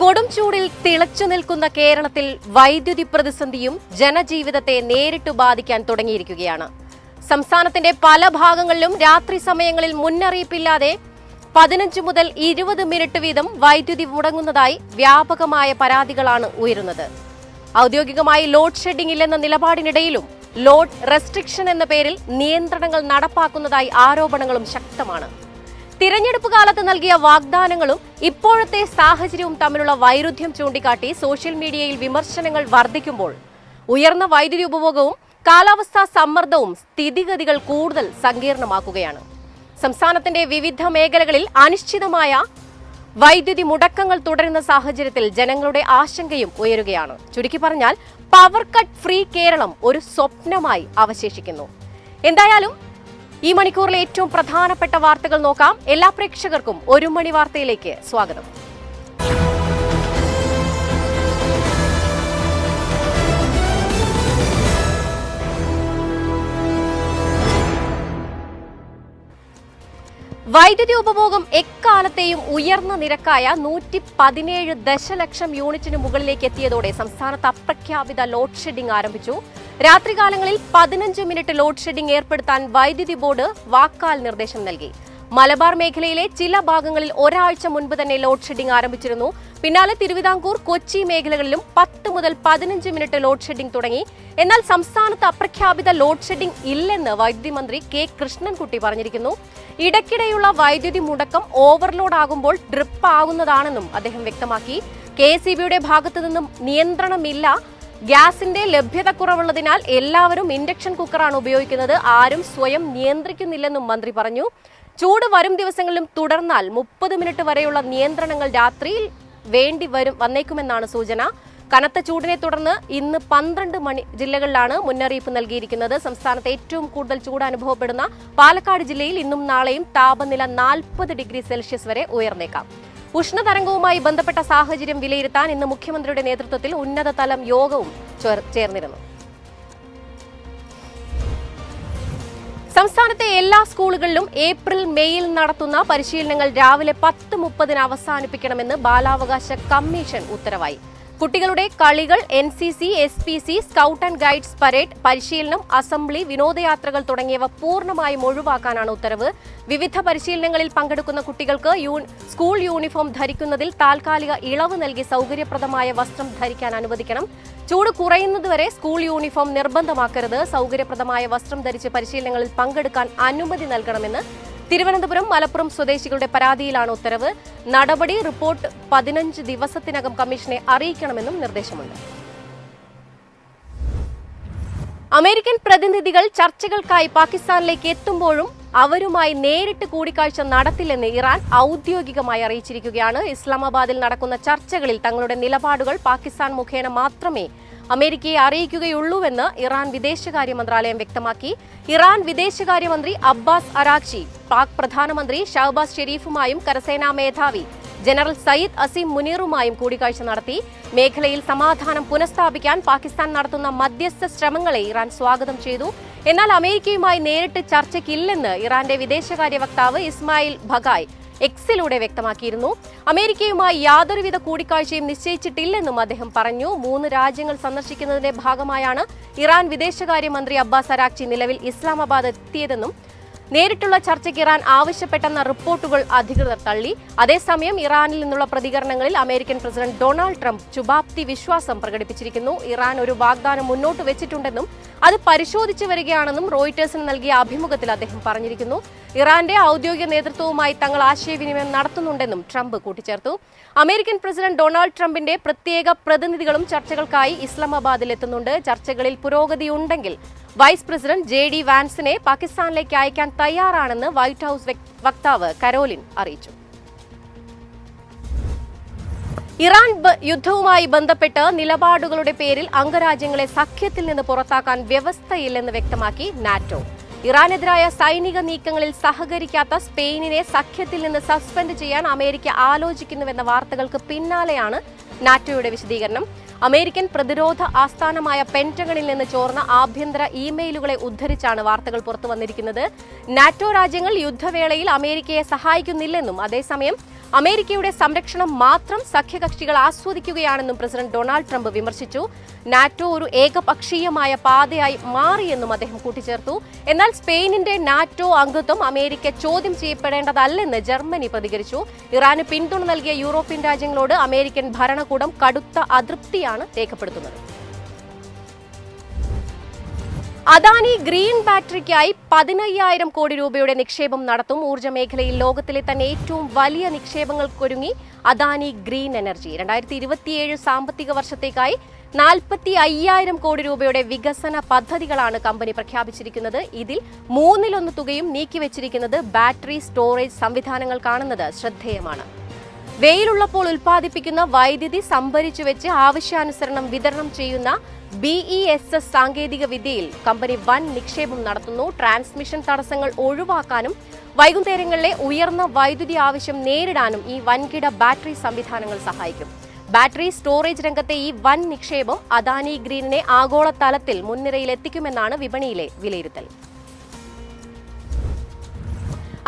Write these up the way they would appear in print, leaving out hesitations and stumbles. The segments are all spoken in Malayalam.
കൊടും ചൂടിൽ തിളച്ചു നിൽക്കുന്ന കേരളത്തിൽ വൈദ്യുതി പ്രതിസന്ധിയും ജനജീവിതത്തെ നേരിട്ട് ബാധിക്കാൻ തുടങ്ങിയിരിക്കുകയാണ്. സംസ്ഥാനത്തിന്റെ പല ഭാഗങ്ങളിലും രാത്രി സമയങ്ങളിൽ മുന്നറിയിപ്പില്ലാതെ 15 മുതൽ 20 മിനിറ്റ് വീതം വൈദ്യുതി മുടങ്ങുന്നതായി വ്യാപകമായ പരാതികളാണ് ഉയരുന്നത്. ഔദ്യോഗികമായി ലോഡ് ഷെഡിംഗ് ഇല്ലെന്ന നിലപാടിനിടയിലും ലോഡ് റെസ്ട്രിക്ഷൻ എന്ന പേരിൽ നിയന്ത്രണങ്ങൾ നടപ്പാക്കുന്നതായി ആരോപണങ്ങളും ശക്തമാണ്. തിരഞ്ഞെടുപ്പ് കാലത്ത് നൽകിയ വാഗ്ദാനങ്ങളും ഇപ്പോഴത്തെ സാഹചര്യവും തമ്മിലുള്ള വൈരുദ്ധ്യം ചൂണ്ടിക്കാട്ടി സോഷ്യൽ മീഡിയയിൽ വിമർശനങ്ങൾ വർദ്ധിക്കുമ്പോൾ ഉയർന്ന വൈദ്യുതി ഉപഭോഗവും കാലാവസ്ഥാ സമ്മർദ്ദവും സ്ഥിതിഗതികൾ കൂടുതൽ സങ്കീർണമാക്കുകയാണ്. സംസ്ഥാനത്തിന്റെ വിവിധ മേഖലകളിൽ അനിശ്ചിതമായ വൈദ്യുതി മുടക്കങ്ങൾ തുടരുന്ന സാഹചര്യത്തിൽ ജനങ്ങളുടെ ആശങ്കയും ഉയരുകയാണ്. ചുരുക്കി പറഞ്ഞാൽ പവർ കട്ട് ഫ്രീ കേരളം ഒരു സ്വപ്നമായി അവശേഷിക്കുന്നു. എന്തായാലും ഈ മണിക്കൂറിലെ ഏറ്റവും പ്രധാനപ്പെട്ട വാർത്തകൾ നോക്കാം. എല്ലാ പ്രേക്ഷകർക്കും ഒരു മണി വാർത്തയിലേക്ക് സ്വാഗതം. വൈദ്യുതി ഉപഭോഗം എക്കാലത്തെയും ഉയർന്ന നിരക്കായ 117 ദശലക്ഷം യൂണിറ്റിന് മുകളിലേക്ക് എത്തിയതോടെ സംസ്ഥാനത്ത് അപ്രഖ്യാപിത ലോഡ് ഷെഡിംഗ് ആരംഭിച്ചു. രാത്രികാലങ്ങളിൽ 15 മിനിറ്റ് ലോഡ് ഷെഡിംഗ് ഏർപ്പെടുത്താൻ വൈദ്യുതി ബോർഡ് വാക്കാൽ നിർദ്ദേശം നൽകി. മലബാർ മേഖലയിലെ ചില ഭാഗങ്ങളിൽ ഒരാഴ്ച മുൻപ് തന്നെ ലോഡ് ഷെഡിംഗ് ആരംഭിച്ചിരുന്നു. പിന്നാലെ തിരുവിതാംകൂർ, കൊച്ചി മേഖലകളിലും 10 മുതൽ 15 മിനിറ്റ് ലോഡ് ഷെഡിംഗ് തുടങ്ങി. എന്നാൽ സംസ്ഥാനത്ത് അപ്രഖ്യാപിത ലോഡ് ഷെഡിംഗ് ഇല്ലെന്ന് വൈദ്യുതി മന്ത്രി കെ കൃഷ്ണൻകുട്ടി പറഞ്ഞിരിക്കുന്നു. ഇടയ്ക്കിടെയുള്ള വൈദ്യുതി മുടക്കം ഓവർലോഡ് ആകുമ്പോൾ ഡ്രിപ്പ് ആകുന്നതാണെന്നും അദ്ദേഹം വ്യക്തമാക്കി. KSEBയുടെ ഭാഗത്തു നിന്നും നിയന്ത്രണമില്ല. ഗ്യാസിന്റെ ലഭ്യത കുറവുള്ളതിനാൽ എല്ലാവരും ഇൻഡക്ഷൻ കുക്കറാണ് ഉപയോഗിക്കുന്നത്. ആരും സ്വയം നിയന്ത്രിക്കുന്നില്ലെന്നും മന്ത്രി പറഞ്ഞു. ചൂട് വരും ദിവസങ്ങളിലും തുടർന്നാൽ 30 മിനിറ്റ് വരെയുള്ള നിയന്ത്രണങ്ങൾ രാത്രിയിൽ വന്നേക്കുമെന്നാണ് സൂചന. കനത്ത ചൂടിനെ തുടർന്ന് ഇന്ന് 12 ജില്ലകളിലാണ് മുന്നറിയിപ്പ് നൽകിയിരിക്കുന്നത്. സംസ്ഥാനത്ത് ഏറ്റവും കൂടുതൽ ചൂട് അനുഭവപ്പെടുന്ന പാലക്കാട് ജില്ലയിൽ ഇന്നും നാളെയും താപനില 40 ഡിഗ്രി സെൽഷ്യസ് വരെ ഉയർന്നേക്കാം. ഉഷ്ണതരംഗവുമായി ബന്ധപ്പെട്ട സാഹചര്യം വിലയിരുത്താൻ ഇന്ന് മുഖ്യമന്ത്രിയുടെ നേതൃത്വത്തിൽ ഉന്നതതലം യോഗവും ചേർന്നിരുന്നു. സംസ്ഥാനത്തെ എല്ലാ സ്കൂളുകളിലും ഏപ്രിൽ മെയിൽ നടത്തുന്ന പരിശീലനങ്ങൾ രാവിലെ 10:30 അവസാനിപ്പിക്കണമെന്ന് ബാലാവകാശ കമ്മീഷൻ ഉത്തരവായി. കുട്ടികളുടെ കളികൾ, NCC, SPC, scout and guides parade, പരിശീലനം, അസംബ്ലി, വിനോദയാത്രകൾ തുടങ്ങിയവ പൂർണ്ണമായും ഒഴിവാക്കാനാണ് ഉത്തരവ്. വിവിധ പരിശീലനങ്ങളിൽ പങ്കെടുക്കുന്ന കുട്ടികൾക്ക് സ്കൂൾ യൂണിഫോം ധരിക്കുന്നതിൽ താൽക്കാലിക ഇളവ് നൽകി സൗകര്യപ്രദമായ വസ്ത്രം ധരിക്കാൻ അനുവദിക്കണം. ചൂട് കുറയുന്നതുവരെ സ്കൂൾ യൂണിഫോം നിർബന്ധമാക്കരുത്. സൗകര്യപ്രദമായ വസ്ത്രം ധരിച്ച് പരിശീലനങ്ങളിൽ പങ്കെടുക്കാൻ അനുമതി നൽകണമെന്ന് തിരുവനന്തപുരം, മലപ്പുറം സ്വദേശികളുടെ പരാതിയിലാണ് ഉത്തരവ്. നടപടി റിപ്പോർട്ട് 15 ദിവസത്തിനകം കമ്മീഷനെ അറിയിക്കണമെന്നും നിർദ്ദേശമുണ്ട്. അമേരിക്കൻ പ്രതിനിധികൾ ചർച്ചകൾക്കായി പാകിസ്ഥാനിലേക്ക് എത്തുമ്പോഴും അവരുമായി നേരിട്ട് കൂടിക്കാഴ്ച നടത്തില്ലെന്ന് ഇറാൻ ഔദ്യോഗികമായി അറിയിച്ചിരിക്കുകയാണ്. ഇസ്ലാമാബാദിൽ നടക്കുന്ന ചർച്ചകളിൽ തങ്ങളുടെ നിലപാടുകൾ പാകിസ്ഥാൻ മുഖേന മാത്രമേ അമേരിക്കയെ അറിയിക്കുകയുള്ളൂവെന്ന് ഇറാൻ വിദേശകാര്യ മന്ത്രാലയം വ്യക്തമാക്കി. ഇറാൻ വിദേശകാര്യമന്ത്രി അബ്ബാസ് അരാഗ്ചി പാക് പ്രധാനമന്ത്രി ഷഹബാസ് ഷെരീഫുമായും കരസേനാ മേധാവി ജനറൽ സയ്യിദ് അസീം മുനീറുമായും കൂടിക്കാഴ്ച നടത്തി. മേഖലയിൽ സമാധാനം പുനഃസ്ഥാപിക്കാൻ പാകിസ്ഥാൻ നടത്തുന്ന മധ്യസ്ഥ ശ്രമങ്ങളെ ഇറാൻ സ്വാഗതം ചെയ്തു. എന്നാൽ അമേരിക്കയുമായി നേരിട്ട് ചർച്ചയ്ക്കില്ലെന്ന് ഇറാന്റെ വിദേശകാര്യ വക്താവ് ഇസ്മായിൽ ബഗായ് എക്സിലൂടെ വ്യക്തമാക്കിയിരുന്നു. അമേരിക്കയുമായി യാതൊരുവിധ കൂടിക്കാഴ്ചയും നിശ്ചയിച്ചിട്ടില്ലെന്നും അദ്ദേഹം പറഞ്ഞു. 3 രാജ്യങ്ങൾ സന്ദർശിക്കുന്നതിന്റെ ഭാഗമായാണ് ഇറാൻ വിദേശകാര്യമന്ത്രി അബ്ബാസ് അരാഗ്ചി നിലവിൽ ഇസ്ലാമാബാദ് എത്തിയതെന്നും നേരിട്ടുള്ള ചർച്ചയ്ക്ക് ഇറാൻ ആവശ്യപ്പെട്ടെന്ന റിപ്പോർട്ടുകൾ അധികൃതർ തള്ളി. അതേസമയം ഇറാനിൽ നിന്നുള്ള പ്രതികരണങ്ങളിൽ അമേരിക്കൻ പ്രസിഡന്റ് ഡൊണാൾഡ് ട്രംപ് ശുഭാപ്തി വിശ്വാസം പ്രകടിപ്പിച്ചിരിക്കുന്നു. ഇറാൻ ഒരു വാഗ്ദാനം മുന്നോട്ട് വെച്ചിട്ടുണ്ടെന്നും അത് പരിശോധിച്ചു വരികയാണെന്നും റോയിട്ടേഴ്സിന് നൽകിയ അഭിമുഖത്തിൽ അദ്ദേഹം പറഞ്ഞിരിക്കുന്നു. ഇറാന്റെ ഔദ്യോഗിക നേതൃത്വവുമായി തങ്ങൾ ആശയവിനിമയം നടത്തുന്നുണ്ടെന്നും ട്രംപ് കൂട്ടിച്ചേർത്തു. അമേരിക്കൻ പ്രസിഡന്റ് ഡൊണാൾഡ് ട്രംപിന്റെ പ്രത്യേക പ്രതിനിധികളും ചർച്ചകൾക്കായി ഇസ്ലാമാബാദിൽ എത്തുന്നുണ്ട്. ചർച്ചകളിൽ പുരോഗതിയുണ്ടെങ്കിൽ വൈസ് പ്രസിഡന്റ് JD വാൻസിനെ പാകിസ്ഥാനിലേക്ക് അയക്കാൻ തയ്യാറാണെന്ന് വൈറ്റ് ഹൌസ് വക്താവ് കരോലിൻ അറിയിച്ചു. ഇറാൻ യുദ്ധവുമായി ബന്ധപ്പെട്ട് നിലപാടുകളുടെ പേരിൽ അംഗരാജ്യങ്ങളെ സഖ്യത്തിൽ നിന്ന് പുറത്താക്കാൻ വ്യവസ്ഥയില്ലെന്ന് വ്യക്തമാക്കി നാറ്റോ. ഇറാനെതിരായ സൈനിക നീക്കങ്ങളിൽ സഹകരിക്കാത്ത സ്പെയിനിനെ സഖ്യത്തിൽ നിന്ന് സസ്പെൻഡ് ചെയ്യാൻ അമേരിക്ക ആലോചിക്കുന്നുവെന്ന വാർത്തകൾക്ക് പിന്നാലെയാണ് നാറ്റോയുടെ വിശദീകരണം. അമേരിക്കൻ പ്രതിരോധ ആസ്ഥാനമായ പെന്റഗണിൽ നിന്ന് ചോർന്ന ആഭ്യന്തര ഇമെയിലുകളെ ഉദ്ധരിച്ചാണ് വാർത്തകൾ പുറത്തുവന്നിരിക്കുന്നത്. നാറ്റോ രാജ്യങ്ങൾ യുദ്ധവേളയിൽ അമേരിക്കയെ സഹായിക്കുന്നില്ലെന്നും അതേസമയം അമേരിക്കയുടെ സംരക്ഷണം മാത്രം സഖ്യകക്ഷികൾ ആസ്വദിക്കുകയാണെന്നും പ്രസിഡന്റ് ഡൊണാൾഡ് ട്രംപ് വിമർശിച്ചു. നാറ്റോ ഒരു ഏകപക്ഷീയമായ പാതയായി മാറിയെന്നും അദ്ദേഹം കൂട്ടിച്ചേർത്തു. എന്നാൽ സ്പെയിനിന്റെ നാറ്റോ അംഗത്വം അമേരിക്ക ചോദ്യം ചെയ്യപ്പെടേണ്ടതല്ലെന്ന് ജർമ്മനി പ്രതികരിച്ചു. ഇറാന് പിന്തുണ നൽകിയ യൂറോപ്യൻ രാജ്യങ്ങളോട് അമേരിക്കൻ ഭരണകൂടം കടുത്ത അതൃപ്തിയാണ് രേഖപ്പെടുത്തുന്നത്. അദാനി ഗ്രീൻ ബാറ്ററിക്കായി 15,000 കോടി രൂപയുടെ നിക്ഷേപം നടത്തും. ഊർജ്ജ മേഖലയിൽ ലോകത്തിലെ തന്നെ ഏറ്റവും വലിയ നിക്ഷേപങ്ങൾക്കൊരുങ്ങി അദാനി ഗ്രീൻ എനർജി. 2027 സാമ്പത്തിക വർഷത്തേക്കായി 45,000 കോടി രൂപയുടെ വികസന പദ്ധതികളാണ് കമ്പനി പ്രഖ്യാപിച്ചിരിക്കുന്നത്. ഇതിൽ 1/3 തുകയും നീക്കിവച്ചിരിക്കുന്നത് ബാറ്ററി സ്റ്റോറേജ് സംവിധാനങ്ങൾക്കാണെന്നത് ശ്രദ്ധേയമാണ്. വെയിലുള്ളപ്പോൾ ഉൽപ്പാദിപ്പിക്കുന്ന വൈദ്യുതി സംഭരിച്ചുവെച്ച് ആവശ്യാനുസരണം വിതരണം ചെയ്യുന്ന BESS സാങ്കേതിക വിദ്യയിൽ കമ്പനി വൻ നിക്ഷേപം നടത്തുന്നു. ട്രാൻസ്മിഷൻ തടസ്സങ്ങൾ ഒഴിവാക്കാനും വൈകുന്നേരങ്ങളിലെ ഉയർന്ന വൈദ്യുതി ആവശ്യം നേരിടാനും ഈ വൻകിട ബാറ്ററി സംവിധാനങ്ങൾ സഹായിക്കും. ബാറ്ററി സ്റ്റോറേജ് രംഗത്തെ ഈ വൻ നിക്ഷേപം അദാനി ഗ്രീനിനെ ആഗോളതലത്തിൽ മുൻനിരയിലെത്തിക്കുമെന്നാണ് വിപണിയിലെ വിലയിരുത്തൽ.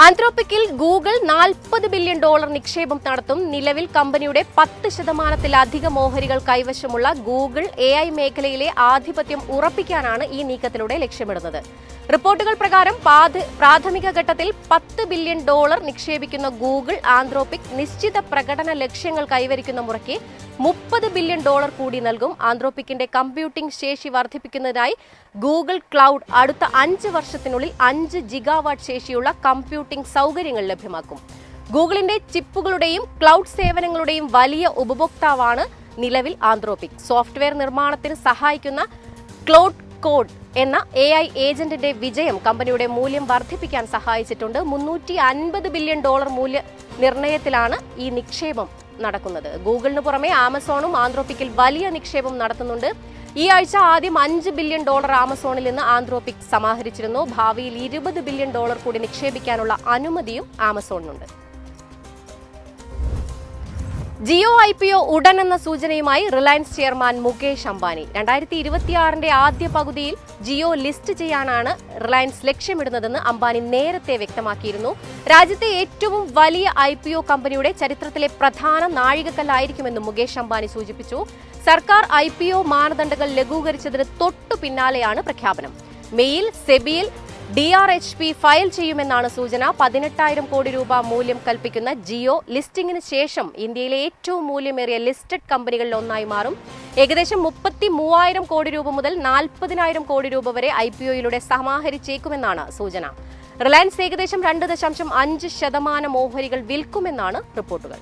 ആന്ത്രോപിക്കിൽ ഗൂഗിൾ $40 ബില്യൺ നിക്ഷേപം നടത്തും. നിലവിൽ കമ്പനിയുടെ 10%-ലധികം ഓഹരികൾ കൈവശമുള്ള ഗൂഗിൾ AI മേഖലയിലെ ആധിപത്യം ഉറപ്പിക്കാനാണ് ഈ നീക്കത്തിലൂടെ ലക്ഷ്യമിടുന്നത്. റിപ്പോർട്ടുകൾ പ്രകാരം പ്രാഥമിക ഘട്ടത്തിൽ $10 ബില്യൺ നിക്ഷേപിക്കുന്ന ഗൂഗിൾ ആന്ത്രോപിക് നിശ്ചിത പ്രകടന ലക്ഷ്യങ്ങൾ കൈവരിക്കുന്ന മുറയ്ക്ക് $30 ബില്യൺ കൂടി നൽകും. ആന്ത്രോപിക്കിന്റെ കമ്പ്യൂട്ടിംഗ് ശേഷി വർദ്ധിപ്പിക്കുന്നതിനായി ഗൂഗിൾ ക്ലൗഡ് അടുത്ത 5 വർഷത്തിനുള്ളിൽ 5 ജിഗാവാട്ട് ശേഷിയുള്ള കമ്പ്യൂട്ടിംഗ് സൗകര്യങ്ങൾ ലഭ്യമാക്കും. ഗൂഗിളിന്റെ ചിപ്പുകളുടെയും ക്ലൗഡ് സേവനങ്ങളുടെയും വലിയ ഉപഭോക്താവാണ് നിലവിൽ ആന്ത്രോപിക്. സോഫ്റ്റ്വെയർ നിർമ്മാണത്തിന് സഹായിക്കുന്ന ക്ലൗഡ് കോഡ് എന്ന AI ഏജന്റിന്റെ വിജയം കമ്പനിയുടെ മൂല്യം വർദ്ധിപ്പിക്കാൻ സഹായിച്ചിട്ടുണ്ട്. $350 ബില്യൺ മൂല്യ നിർണയത്തിലാണ് ഈ നിക്ഷേപം നടക്കുന്നത്. ഗൂഗിളിന് പുറമെ ആമസോണും ആന്ത്രോപിക്കിൽ വലിയ നിക്ഷേപം നടത്തുന്നുണ്ട്. ഈ ആഴ്ച ആദ്യം $5 ബില്യൺ ആമസോണിൽ നിന്ന് ആന്ത്രോപിക് സമാഹരിച്ചിരുന്നു. ഭാവിയിൽ $20 ബില്യൺ കൂടി നിക്ഷേപിക്കാനുള്ള അനുമതിയും ആമസോണിനുണ്ട്. ജിയോ IPO ഉടനെന്ന സൂചനയുമായി റിലയൻസ് ചെയർമാൻ മുകേഷ് അംബാനി. 2026 ആദ്യ പകുതിയിൽ ജിയോ ലിസ്റ്റ് ചെയ്യാനാണ് റിലയൻസ് ലക്ഷ്യമിടുന്നതെന്ന് അംബാനി നേരത്തെ വ്യക്തമാക്കിയിരുന്നു. രാജ്യത്തെ ഏറ്റവും വലിയ IPO കമ്പനിയുടെ ചരിത്രത്തിലെ പ്രധാന നാഴികക്കല്ലായിരിക്കുമെന്നും മുകേഷ് അംബാനി സൂചിപ്പിച്ചു. സർക്കാർ IPO മാനദണ്ഡങ്ങൾ ലഘൂകരിച്ചതിന് തൊട്ടു പിന്നാലെയാണ് പ്രഖ്യാപനം. മെയിൽ സെബിയിൽ DRHP ഫയൽ ചെയ്യുമെന്നാണ് സൂചന. 18,000 കോടി രൂപ മൂല്യം കൽപ്പിക്കുന്ന ജിയോ ലിസ്റ്റിംഗിന് ശേഷം ഇന്ത്യയിലെ ഏറ്റവും മൂല്യമേറിയ ലിസ്റ്റഡ് കമ്പനികളിൽ ഒന്നായി മാറും. ഏകദേശം 33,000 കോടി രൂപ മുതൽ 40,000 കോടി രൂപ വരെ IPOയിലൂടെ സമാഹരിച്ചേക്കുമെന്നാണ് സൂചന. റിലയൻസ് ഏകദേശം 2.5% ഓഹരികൾ വിൽക്കുമെന്നാണ് റിപ്പോർട്ടുകൾ.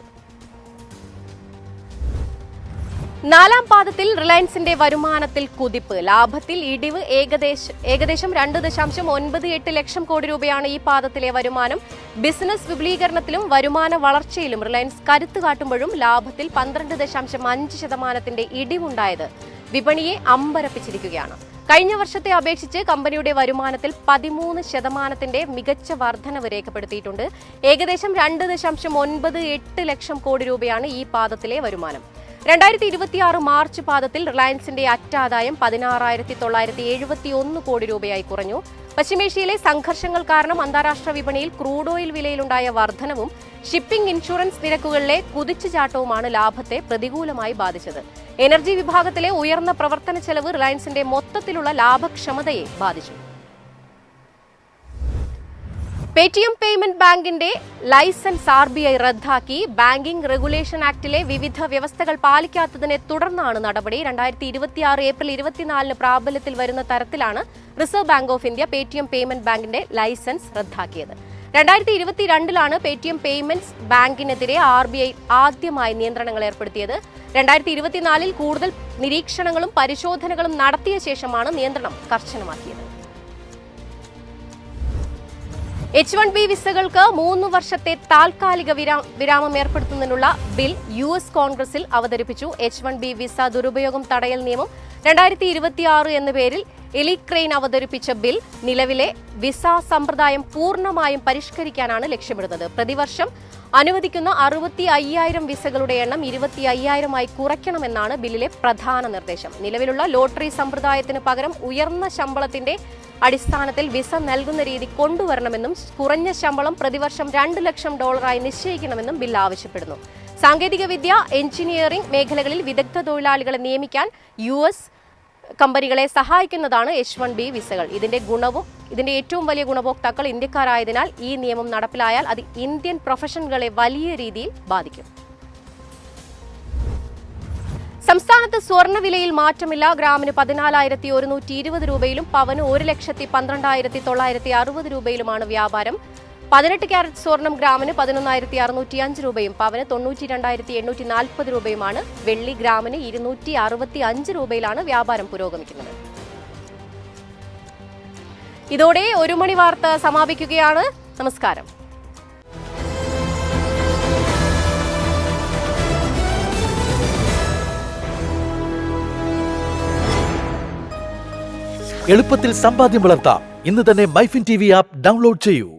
4ാം പാദത്തിൽ റിലയൻസിന്റെ വരുമാനത്തിൽ കുതിപ്പ്. ലാഭത്തിൽ ഇടിവ്. ഏകദേശം 2.98 ലക്ഷം കോടി രൂപയാണ് ഈ പാദത്തിലെ വരുമാനം. ബിസിനസ് വിപുലീകരണത്തിലും വരുമാന വളർച്ചയിലും റിലയൻസ് കരുത്ത് കാട്ടുമ്പോഴും ലാഭത്തിൽ 12.5% ഇടിവുണ്ടായത് വിപണിയെ അമ്പരപ്പിച്ചിരിക്കുകയാണ്. കഴിഞ്ഞ വർഷത്തെ അപേക്ഷിച്ച് കമ്പനിയുടെ വരുമാനത്തിൽ 13% മികച്ച വർധനവ് രേഖപ്പെടുത്തിയിട്ടുണ്ട്. ഏകദേശം 2.98 ലക്ഷം കോടി രൂപയാണ് ഈ പാദത്തിലെ വരുമാനം. 2026 മാർച്ച് പാദത്തിൽ റിലയൻസിന്റെ അറ്റാദായം 16,971 കോടി രൂപയായി കുറഞ്ഞു. പശ്ചിമേഷ്യയിലെ സംഘർഷങ്ങൾ കാരണം അന്താരാഷ്ട്ര വിപണിയിൽ ക്രൂഡ് ഓയിൽ വിലയിലുണ്ടായ വർധനവും ഷിപ്പിംഗ് ഇൻഷുറൻസ് നിരക്കുകളിലെ കുതിച്ചുചാട്ടവുമാണ് ലാഭത്തെ പ്രതികൂലമായി ബാധിച്ചത്. എനർജി വിഭാഗത്തിലെ ഉയർന്ന പ്രവർത്തന ചെലവ് റിലയൻസിന്റെ മൊത്തത്തിലുള്ള ലാഭക്ഷമതയെ ബാധിച്ചു. പേടിഎം പേയ്മെന്റ് ബാങ്കിന്റെ ലൈസൻസ് RBI റദ്ദാക്കി. ബാങ്കിംഗ് റെഗുലേഷൻ ആക്ടിലെ വിവിധ വ്യവസ്ഥകൾ പാലിക്കാത്തതിനെ തുടർന്നാണ് നടപടി. 2026 ഏപ്രിൽ 24 പ്രാബല്യത്തിൽ വരുന്ന തരത്തിലാണ് reserve bank of India Paytm payment ബാങ്കിന്റെ ലൈസൻസ് റദ്ദാക്കിയത്. 2022 പേടിഎം പേയ്മെന്റ്സ് ബാങ്കിനെതിരെ RBI ആദ്യമായി നിയന്ത്രണങ്ങൾ ഏർപ്പെടുത്തിയത്. 2024 കൂടുതൽ നിരീക്ഷണങ്ങളും പരിശോധനകളും നടത്തിയ ശേഷമാണ് നിയന്ത്രണം കർശനമാക്കിയത്. H-1B വിസകൾക്ക് 3 വർഷത്തെ താൽക്കാലിക വിരാമം ഏർപ്പെടുത്തുന്നതിനുള്ള ബിൽ US കോൺഗ്രസിൽ അവതരിപ്പിച്ചു. H-1B വിസ ദുരുപയോഗം തടയൽ നിയമം 2026 എന്ന പേരിൽ എലി ക്രെയിൻ അവതരിപ്പിച്ച ബിൽ നിലവിലെ വിസ സമ്പ്രദായം പൂർണ്ണമായും പരിഷ്കരിക്കാനാണ് ലക്ഷ്യമിടുന്നത്. പ്രതിവർഷം അനുവദിക്കുന്ന 65,000 വിസകളുടെ എണ്ണം 25,000 കുറയ്ക്കണമെന്നാണ് ബില്ലിലെ പ്രധാന നിർദ്ദേശം. നിലവിലുള്ള ലോട്ടറി സമ്പ്രദായത്തിന് പകരം ഉയർന്ന ശമ്പളത്തിന്റെ അടിസ്ഥാനത്തിൽ വിസ നൽകുന്ന രീതി കൊണ്ടുവരണമെന്നും കുറഞ്ഞ ശമ്പളം പ്രതിവർഷം $2 ലക്ഷം നിശ്ചയിക്കണമെന്നും ബിൽ ആവശ്യപ്പെടുന്നു. സാങ്കേതികവിദ്യ, എഞ്ചിനീയറിംഗ് മേഖലകളിൽ വിദഗ്ധ തൊഴിലാളികളെ നിയമിക്കാൻ US കമ്പനികളെ സഹായിക്കുന്നതാണ് H-1B വിസകൾ. ഇതിന്റെ ഏറ്റവും വലിയ ഗുണഭോക്താക്കൾ ഇന്ത്യക്കാരായതിനാൽ ഈ നിയമം നടപ്പിലായാൽ അത് ഇന്ത്യൻ പ്രൊഫഷണലുകളെ വലിയ രീതിയിൽ ബാധിക്കും. സംസ്ഥാനത്ത് സ്വർണ്ണവിലയിൽ മാറ്റമില്ല. ഗ്രാമിന് 14,120 രൂപയിലും പവന് 1,12,960 രൂപയിലുമാണ് വ്യാപാരം. 18 ക്യാരറ്റ് സ്വർണം ഗ്രാമിന് 11,605 രൂപയും പവന് 92,840 രൂപയുമാണ്. വെള്ളി ഗ്രാമിന് 265 രൂപയിലാണ് വ്യാപാരം പുരോഗമിക്കുന്നത്. ഇതോടെ 1 മണി വാർത്ത സമാപിക്കുകയാണ്. നമസ്കാരം. എളുപ്പത്തിൽ സമ്പാദ്യം വളർത്താം. ഇന്ന് തന്നെ മൈഫിൻ TV ആപ്പ് ഡൗൺലോഡ് ചെയ്യൂ.